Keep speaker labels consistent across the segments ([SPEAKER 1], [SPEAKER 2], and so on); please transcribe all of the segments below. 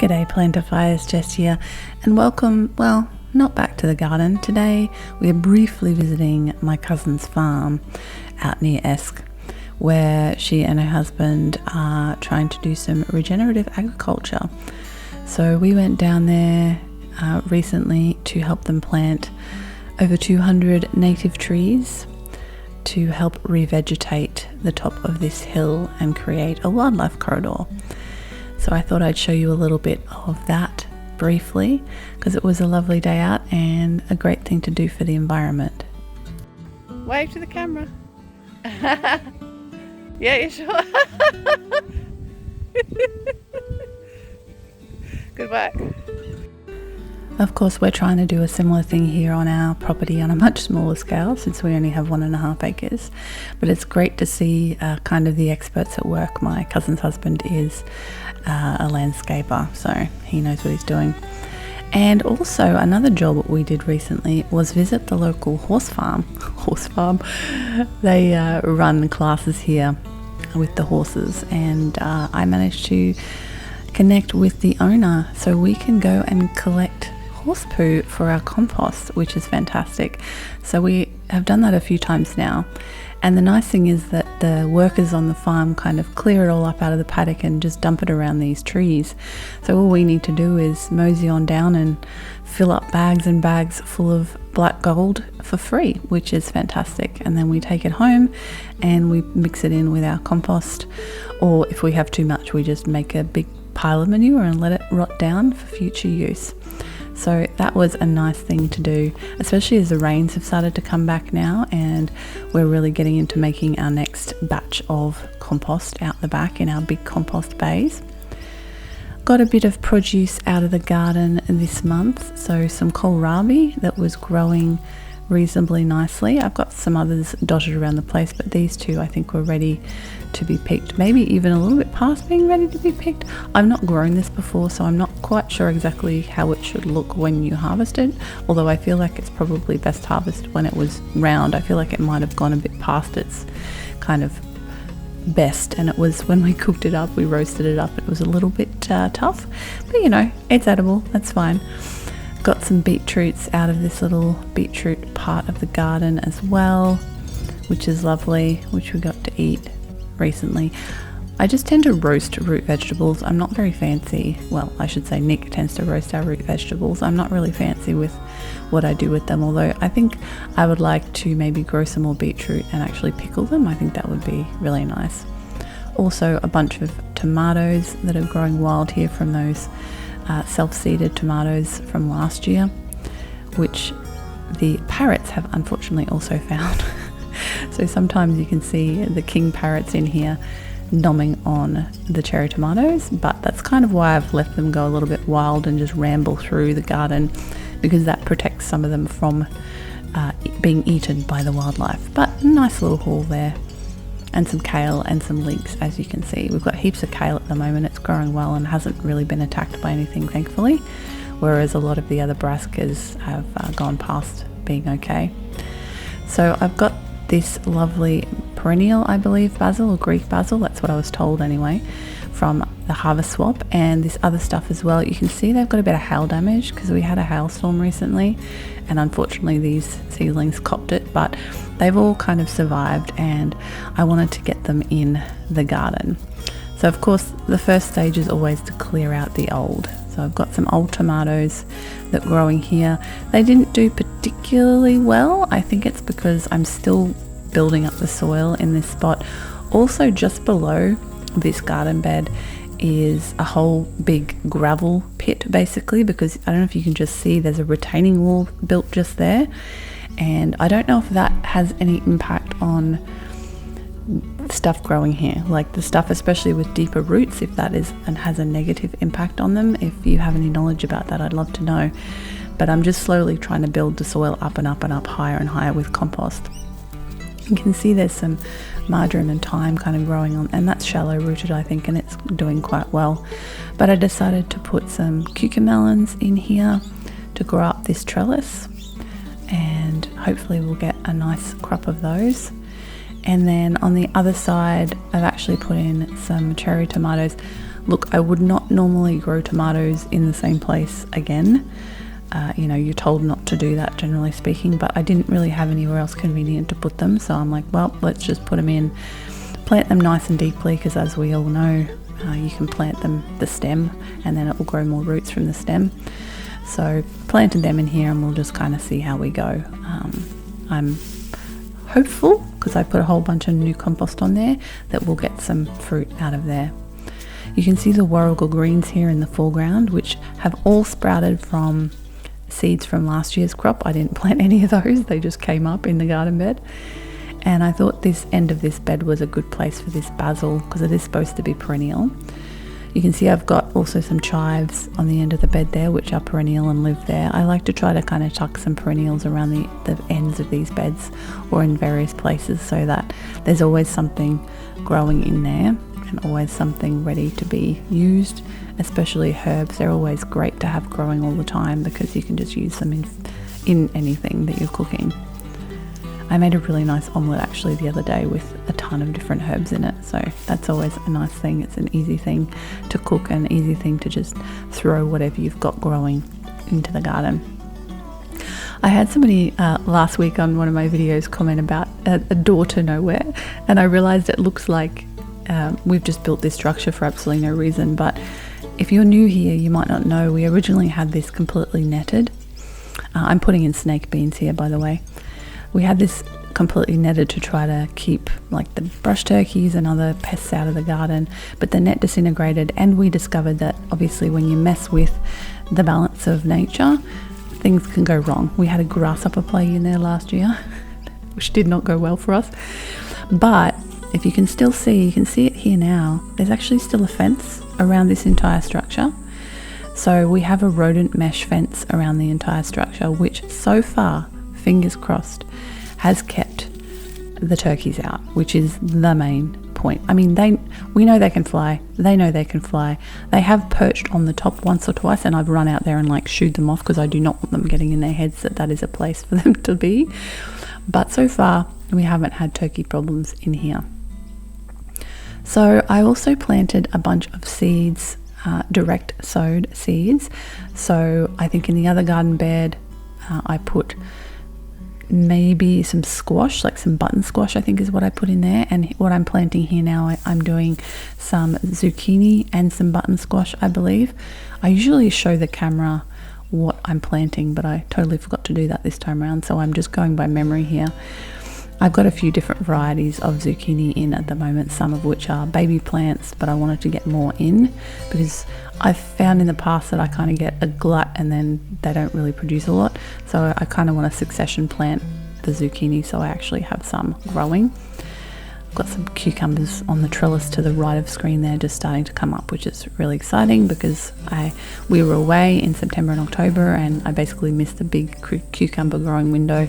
[SPEAKER 1] G'day Plantifiers, Jess here, and welcome, well, not back to the garden. Today we are briefly visiting my cousin's farm out near Esk, where she and her husband are trying to do some regenerative agriculture. So we went down there recently to help them plant over 200 native trees to help revegetate the top of this hill and create a wildlife corridor. So I thought I'd show you a little bit of that briefly because it was a lovely day out and a great thing to do for the environment. Wave to the camera. Yeah, you sure? Good work. Of course, we're trying to do a similar thing here on our property on a much smaller scale since we only have 1.5 acres. But it's great to see kind of the experts at work. My cousin's husband is a landscaper, so he knows what he's doing. And also another job we did recently was visit the local horse farm. They run classes here with the horses, and I managed to connect with the owner so we can go and collect horse poo for our compost, which is fantastic. So we have done that a few times now, and the nice thing is that the workers on the farm kind of clear it all up out of the paddock and just dump it around these trees. So all we need to do is mosey on down and fill up bags and bags full of black gold for free, which is fantastic. And then we take it home and we mix it in with our compost, or if we have too much, we just make a big pile of manure and let it rot down for future use. So that was a nice thing to do, especially as the rains have started to come back now, and we're really getting into making our next batch of compost out the back in our big compost bays. Got a bit of produce out of the garden this month, so some kohlrabi that was growing reasonably nicely. I've got some others dotted around the place, but these two I think were ready to be picked, maybe even a little bit past being ready to be picked. I've not grown this before, so I'm not quite sure exactly how it should look when you harvest it, although I feel like it's probably best harvested when it was round. I feel like it might have gone a bit past its kind of best, and it was when we cooked it up, we roasted it up, it was a little bit tough, but you know, it's edible, that's fine. Got some beetroots out of this little beetroot part of the garden as well, which is lovely, which we got to eat recently. I just tend to roast root vegetables. I'm not very fancy. Well, I should say Nick tends to roast our root vegetables. I'm not really fancy with what I do with them, although I think I would like to maybe grow some more beetroot and actually pickle them. I think that would be really nice. Also a bunch of tomatoes that are growing wild here from those self-seeded tomatoes from last year, which the parrots have unfortunately also found. So sometimes you can see the king parrots in here nomming on the cherry tomatoes, but that's kind of why I've left them go a little bit wild and just ramble through the garden, because that protects some of them from being eaten by the wildlife. But nice little haul there. And some kale and some leeks, as you can see. We've got heaps of kale at the moment. It's growing well and hasn't really been attacked by anything, thankfully, whereas a lot of the other brassicas have gone past being okay. So I've got this lovely perennial, I believe, basil or Greek basil, that's what I was told anyway, from the harvest swap, and this other stuff as well. You can see they've got a bit of hail damage because we had a hailstorm recently, and unfortunately these seedlings copped it, but they've all kind of survived, and I wanted to get them in the garden. So of course the first stage is always to clear out the old. So I've got some old tomatoes that are growing here. They didn't do particularly well. I think it's because I'm still building up the soil in this spot. Also just below this garden bed is a whole big gravel pit basically, because I don't know if you can just see there's a retaining wall built just there, and I don't know if that has any impact on stuff growing here, like the stuff especially with deeper roots, if that is and has a negative impact on them. If you have any knowledge about that, I'd love to know. But I'm just slowly trying to build the soil up and up and up, higher and higher with compost. You can see there's some marjoram and thyme kind of growing on, and that's shallow rooted I think, and it's doing quite well. But I decided to put some cucamelons in here to grow up this trellis, and hopefully we'll get a nice crop of those. And then on the other side I've actually put in some cherry tomatoes. Look, I would not normally grow tomatoes in the same place again. You know, you're told not to do that, generally speaking, but I didn't really have anywhere else convenient to put them, so I'm like, well, let's just put them in, plant them nice and deeply, because as we all know, you can plant them the stem and then it will grow more roots from the stem. So planted them in here, and we'll just kind of see how we go. I'm hopeful, because I put a whole bunch of new compost on there, that we'll get some fruit out of there. You can see the warrigal greens here in the foreground, which have all sprouted from seeds from last year's crop. I didn't plant any of those, they just came up in the garden bed. And I thought this end of this bed was a good place for this basil, because it is supposed to be perennial. You can see I've got also some chives on the end of the bed there, which are perennial and live there. I like to try to kind of tuck some perennials around the ends of these beds, or in various places, so that there's always something growing in there and always something ready to be used. Especially herbs, they're always great to have growing all the time, because you can just use them in anything that you're cooking. I made a really nice omelette actually the other day with a ton of different herbs in it, so that's always a nice thing. It's an easy thing to cook, and an easy thing to just throw whatever you've got growing into the garden. I had somebody last week on one of my videos comment about a door to nowhere, and I realized it looks like we've just built this structure for absolutely no reason. But if you're new here, you might not know we originally had this completely netted. I'm putting in snake beans here, by the way. We had this completely netted to try to keep like the brush turkeys and other pests out of the garden, but the net disintegrated, and we discovered that obviously when you mess with the balance of nature, things can go wrong. We had a grasshopper plague in there last year, which did not go well for us. But if you can still see, you can see it here now, there's actually still a fence around this entire structure. So we have a rodent mesh fence around the entire structure, which so far, fingers crossed, has kept the turkeys out, which is the main point. I mean, we know they can fly. They know they can fly. They have perched on the top once or twice, and I've run out there and like shooed them off, because I do not want them getting in their heads that that is a place for them to be. But so far, we haven't had turkey problems in here. So I also planted a bunch of seeds, direct sowed seeds. So I think in the other garden bed, I put maybe some squash, like some button squash, I think is what I put in there. And what I'm planting here now, I'm doing some zucchini and some button squash, I believe. I usually show the camera what I'm planting, but I totally forgot to do that this time around, so I'm just going by memory here. I've got a few different varieties of zucchini in at the moment, some of which are baby plants, but I wanted to get more in, because I've found in the past that I kind of get a glut and then they don't really produce a lot. So I kind of want to succession plant the zucchini, so I actually have some growing. I've got some cucumbers on the trellis to the right of screen there, just starting to come up, which is really exciting, because we were away in September and October, and I basically missed the big cucumber growing window.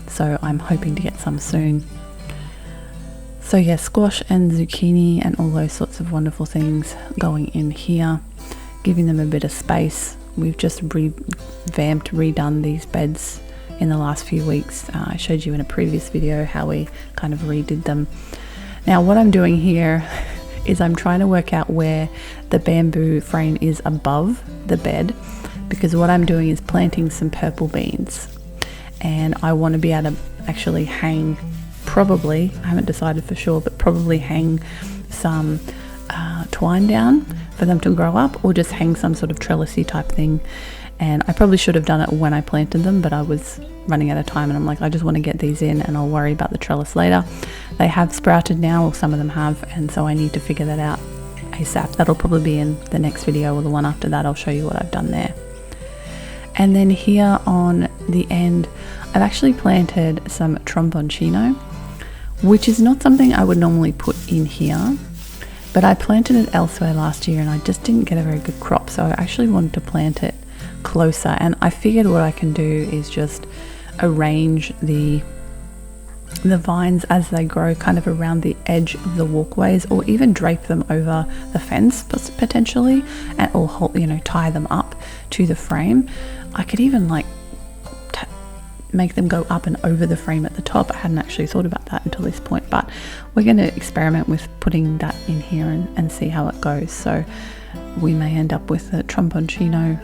[SPEAKER 1] So I'm hoping to get some soon. So yeah, squash and zucchini and all those sorts of wonderful things going in here, giving them a bit of space. We've just redone these beds in the last few weeks. I showed you in a previous video how we kind of redid them. Now what I'm doing here is I'm trying to work out where the bamboo frame is above the bed, because what I'm doing is planting some purple beans. And I want to be able to actually hang, probably, I haven't decided for sure, but probably hang some twine down for them to grow up, or just hang some sort of trellisy type thing. And I probably should have done it when I planted them, but I was running out of time, and I'm like, I just want to get these in and I'll worry about the trellis later. They have sprouted now, or some of them have, and so I need to figure that out ASAP. That'll probably be in the next video, or the one after that. I'll show you what I've done there. And then here on the end, I've actually planted some tromboncino, which is not something I would normally put in here, but I planted it elsewhere last year and I just didn't get a very good crop, so I actually wanted to plant it closer. And I figured what I can do is just arrange the vines as they grow kind of around the edge of the walkways, or even drape them over the fence potentially, and or tie them up to the frame. I could even like make them go up and over the frame at the top. I hadn't actually thought about that until this point, but we're going to experiment with putting that in here and see how it goes. So we may end up with a Tromboncino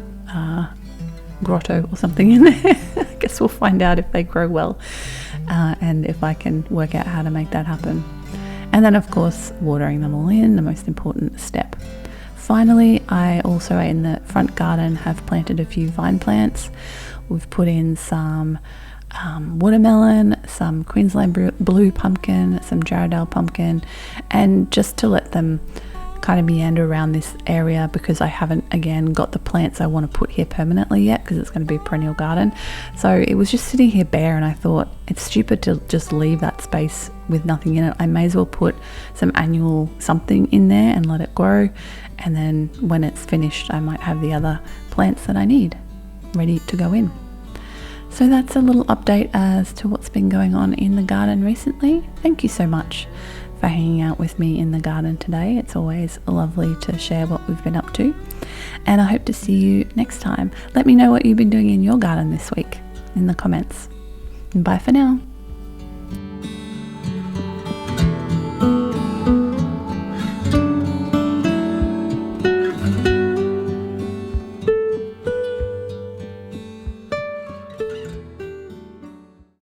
[SPEAKER 1] grotto or something in there. I guess we'll find out if they grow well and if I can work out how to make that happen. And then of course watering them all in, the most important step. Finally, I also in the front garden have planted a few vine plants. We've put in some watermelon, some Queensland blue pumpkin, some Jarrahdale pumpkin, and just to let them kind of meander around this area, because I haven't again got the plants I want to put here permanently yet, because it's going to be a perennial garden. So it was just sitting here bare, and I thought it's stupid to just leave that space with nothing in it. I may as well put some annual something in there and let it grow, and then when it's finished I might have the other plants that I need ready to go in. So that's a little update as to what's been going on in the garden recently. Thank you so much for hanging out with me in the garden today. It's always lovely to share what we've been up to, and I hope to see you next time. Let me know what you've been doing in your garden this week in the comments. And bye for now.